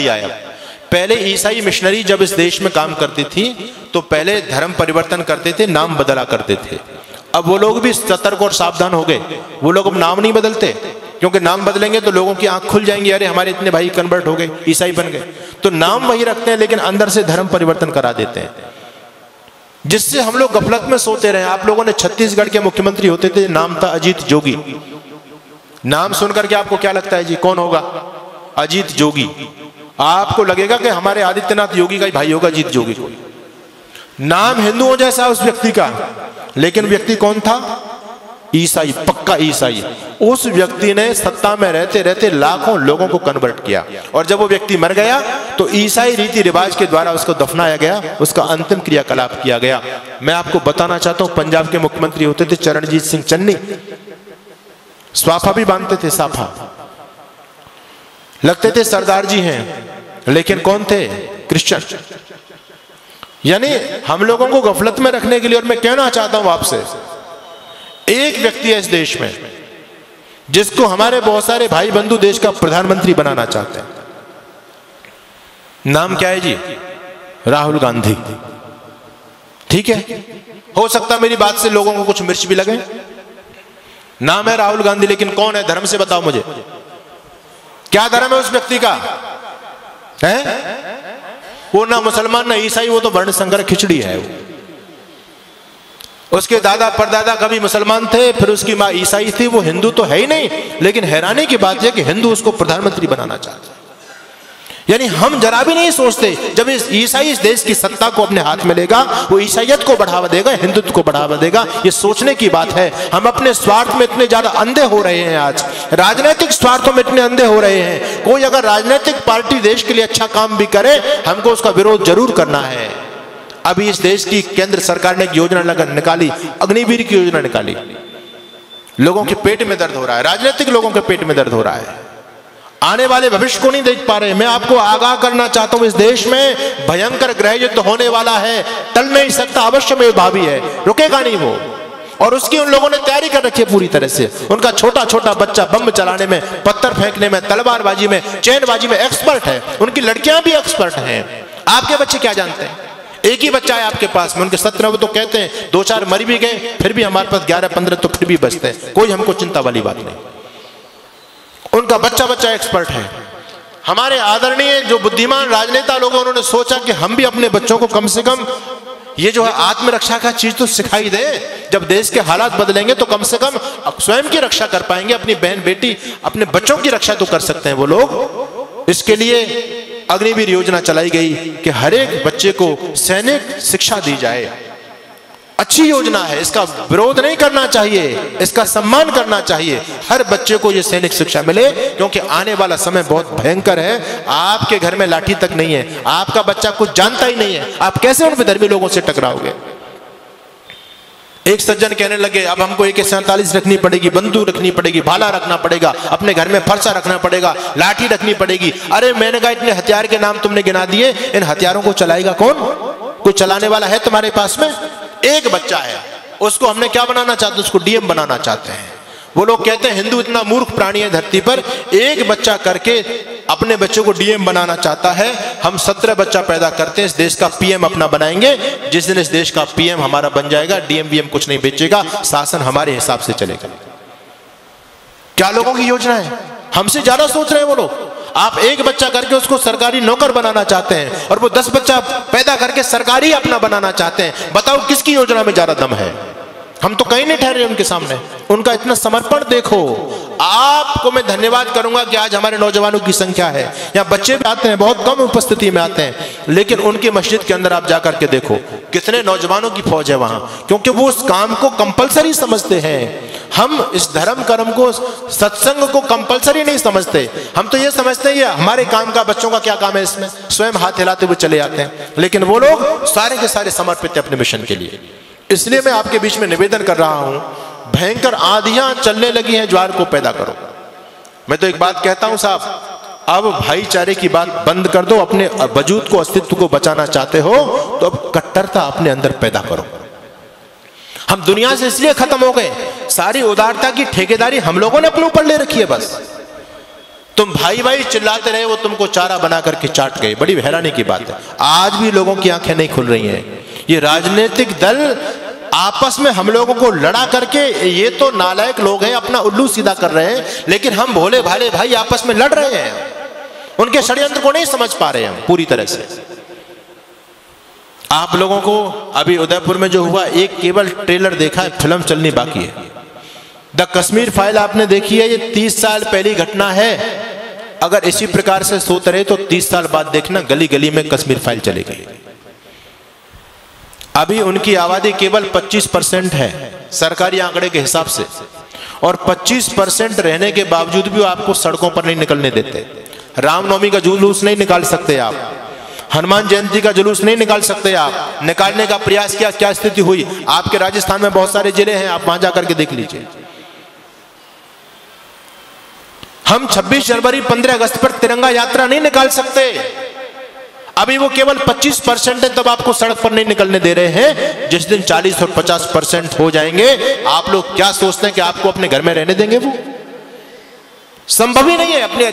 लिया है। पहले ईसाई मिशनरी जब इस देश में काम करती थी तो पहले धर्म परिवर्तन करते थे, नाम बदला करते थे। अब वो लोग भी सतर्क और सावधान हो गए। वो लोग अब नाम नहीं बदलते, क्योंकि नाम बदलेंगे तो लोगों की आंख खुल जाएंगी, अरे हमारे इतने भाई कन्वर्ट हो गए, ईसाई बन गए। तो नाम वही रखते हैं लेकिन अंदर से धर्म परिवर्तन करा देते हैं, जिससे हम लोग गफलत में सोते रहे। आप लोगों ने छत्तीसगढ़ के मुख्यमंत्री होते थे, नाम था अजीत जोगी। नाम सुनकर के आपको क्या लगता है जी, कौन होगा? अजीत जोगी। आपको लगेगा कि हमारे आदित्यनाथ योगी का ही भाई होगा अजीत जोगी। नाम हिंदुओं जैसा उस व्यक्ति का, लेकिन व्यक्ति कौन था? ईसाई, पक्का ईसाई। उस व्यक्ति ने सत्ता में रहते रहते लाखों लोगों को कन्वर्ट किया, और जब वो व्यक्ति मर गया तो ईसाई रीति रिवाज के द्वारा उसको दफनाया गया, उसका अंतिम क्रियाकलाप किया गया। मैं आपको बताना चाहता हूं, पंजाब के मुख्यमंत्री होते थे चरणजीत सिंह चन्नी, स्वाफा भी बांधते थे, साफा लगते थे, सरदार जी हैं, लेकिन कौन थे? क्रिश्चियन। यानी हम लोगों को गफलत में रखने के लिए। और मैं कहना चाहता हूं आपसे, एक व्यक्ति है इस देश में जिसको हमारे बहुत सारे भाई बंधु देश का प्रधानमंत्री बनाना चाहते हैं। नाम क्या है जी? राहुल गांधी। ठीक है, हो सकता है मेरी बात से लोगों को कुछ मिर्च भी लगे। नाम है राहुल गांधी, लेकिन कौन है? धर्म से बताओ मुझे, क्या धर्म है उस व्यक्ति का? है वो ना मुसलमान ना ईसाई, वो तो वर्ण संकर खिचड़ी है। उसके दादा परदादा कभी मुसलमान थे, फिर उसकी माँ ईसाई थी, वो हिंदू तो है ही नहीं। लेकिन हैरानी की बात यह कि हिंदू उसको प्रधानमंत्री बनाना चाहते हैं। यानी हम जरा भी नहीं सोचते, जब इस ईसाई इस देश की सत्ता को अपने हाथ में लेगा, वो ईसाइयत को बढ़ावा देगा, हिंदुत्व को बढ़ावा देगा। ये सोचने की बात है। हम अपने स्वार्थ में इतने ज्यादा अंधे हो रहे हैं, आज राजनीतिक स्वार्थों में इतने अंधे हो रहे हैं। कोई अगर राजनीतिक पार्टी देश के लिए अच्छा काम भी करे, हमको उसका विरोध जरूर करना है। अभी इस देश की केंद्र सरकार ने एक योजना निकाली, अग्निवीर की योजना निकाली। लोगों के पेट में दर्द हो रहा है, राजनीतिक लोगों के पेट में दर्द हो रहा है, आने वाले भविष्य को नहीं देख पा रहे। मैं आपको आगाह करना चाहता हूं, इस देश में भयंकर गृह युद्ध होने वाला है, टल नहीं सकता, अवश्य में भावी है, रुकेगा नहीं वो। और उसकी उन लोगों ने तैयारी कर रखी है पूरी तरह से। उनका छोटा छोटा बच्चा बम चलाने में, पत्थर फेंकने में, तलवारबाजी में, चैनबाजी में एक्सपर्ट है। उनकी लड़कियां भी एक्सपर्ट हैं। आपके बच्चे क्या जानते हैं? एक ही बच्चा है आपके पास में, उनके 17 वो तो कहते हैं 2-4 मर भी गए, फिर भी हमारे पास 11-15 तो फिर भी बचते हैं। कोई हमको चिंता वाली बात नहीं। उनका बच्चा बच्चा एक्सपर्ट है। हमारे आदरणीय जो बुद्धिमान राजनेता लोग हैं, उन्होंने सोचा कि हम भी अपने बच्चों को कम से कम ये जो है आत्मरक्षा का चीज तो सिखाई दे। जब देश के हालात बदलेंगे तो कम से कम स्वयं की रक्षा कर पाएंगे, अपनी बहन बेटी अपने बच्चों की रक्षा तो कर सकते हैं वो लोग। इसके लिए अग्निवीर योजना चलाई गई कि हर एक बच्चे को सैनिक शिक्षा दी जाए। अच्छी योजना है, इसका विरोध नहीं करना चाहिए, इसका सम्मान करना चाहिए। हर बच्चे को ये सैनिक शिक्षा मिले, क्योंकि आने वाला समय बहुत भयंकर है। आपके घर में लाठी तक नहीं है, आपका बच्चा कुछ जानता ही नहीं है, आप कैसे उन विधर्मी लोगों से टकराओगे? एक सज्जन कहने लगे, अब हमको AK-47 रखनी पड़ेगी, बंदूक रखनी पड़ेगी, भाला रखना पड़ेगा, अपने घर में फरसा रखना पड़ेगा, लाठी रखनी पड़ेगी। अरे मैंने कहा, इतने हथियार के नाम तुमने गिना दिए, इन हथियारों को चलाएगा कौन? कोई चलाने वाला है तुम्हारे पास में? एक बच्चा है, उसको हमने क्या बनाना चाहते हैं? उसको DM बनाना चाहते हैं। वो लोग कहते हैं हिंदू इतना मूर्ख प्राणी है धरती पर, एक बच्चा करके अपने बच्चों को DM बनाना चाहता है। हम 17 बच्चा पैदा करते हैं, इस देश का PM अपना बनाएंगे। जिस दिन इस देश का PM हमारा बन जाएगा, DM कुछ नहीं बेचेगा, शासन हमारे हिसाब से चलेगा। क्या लोगों की योजना है? हमसे ज्यादा सोच रहे हैं वो लोग। आप एक बच्चा करके उसको सरकारी नौकर बनाना चाहते हैं, और वो 10 बच्चा पैदा करके सरकारी अपना बनाना चाहते हैं। बताओ किसकी योजना में ज्यादा दम है? हम तो कहीं नहीं ठहरे उनके सामने। उनका इतना समर्पण देखो। आपको मैं धन्यवाद करूंगा कि आज हमारे नौजवानों की संख्या है, यहाँ बच्चे भी आते हैं, बहुत कम उपस्थिति में आते हैं, लेकिन उनकी मस्जिद के अंदर आप जाकर के देखो कितने नौजवानों की फौज है वहां, क्योंकि वो उस काम को कंपलसरी समझते हैं। हम इस धर्म कर्म को, सत्संग को कंपलसरी नहीं समझते। हम तो ये समझते हैं ये हमारे काम का, बच्चों का क्या काम है इसमें, स्वयं हाथ हिलाते हुए चले जाते हैं। लेकिन वो लोग सारे के सारे समर्पित हैं अपने मिशन के लिए। इसलिए मैं आपके बीच में निवेदन कर रहा हूं, भयंकर आंधियां चलने लगी हैं, ज्वार को पैदा करो। मैं तो एक बात कहता हूं साहब, अब भाईचारे की बात बंद कर दो। अपने वजूद को, अस्तित्व को बचाना चाहते हो तो अब कट्टरता अपने अंदर पैदा करो। हम दुनिया से इसलिए खत्म हो गए, सारी उदारता की ठेकेदारी हम लोगों ने अपने ऊपर ले रखी है। बस तुम भाई भाई चिल्लाते रहे, वो तुमको चारा बना करके चाट गए। बड़ी हैरानी की बात है, आज भी लोगों की आंखें नहीं खुल रही हैं। ये राजनीतिक दल आपस में हम लोगों को लड़ा करके, ये तो नालायक लोग हैं, अपना उल्लू सीधा कर रहे हैं, लेकिन हम भोले भाले भाई आपस में लड़ रहे हैं। उनके षड्यंत्र को नहीं समझ पा रहे हैं पूरी तरह से। आप लोगों को अभी उदयपुर में जो हुआ, एक केवल ट्रेलर देखा है, फिल्म चलनी बाकी है। द कश्मीर फाइल आपने देखी है, ये 30 साल पहली घटना है। अगर इसी प्रकार से सोते रहे तो 30 साल बाद देखना गली गली में कश्मीर फाइल चलेगी। अभी उनकी आबादी केवल 25% है सरकारी आंकड़े के हिसाब से, और 25% रहने के बावजूद भी वो आपको सड़कों पर नहीं निकलने देते। रामनवमी का जुलूस नहीं निकाल सकते आप, हनुमान जयंती का जुलूस नहीं निकाल सकते आप। निकालने का प्रयास किया, क्या स्थिति हुई। आपके राजस्थान में बहुत सारे जिले हैं, आप वहां जाकर के देख लीजिए। हम 26 जनवरी 15 अगस्त पर तिरंगा यात्रा नहीं निकाल सकते। अभी वो केवल 25% है, तब आपको सड़क पर नहीं निकलने दे रहे हैं। जिस दिन 40 और 50% हो जाएंगे, आप लोग क्या सोचते हैं कि आपको अपने घर में रहने देंगे? वो संभव ही नहीं है। अपने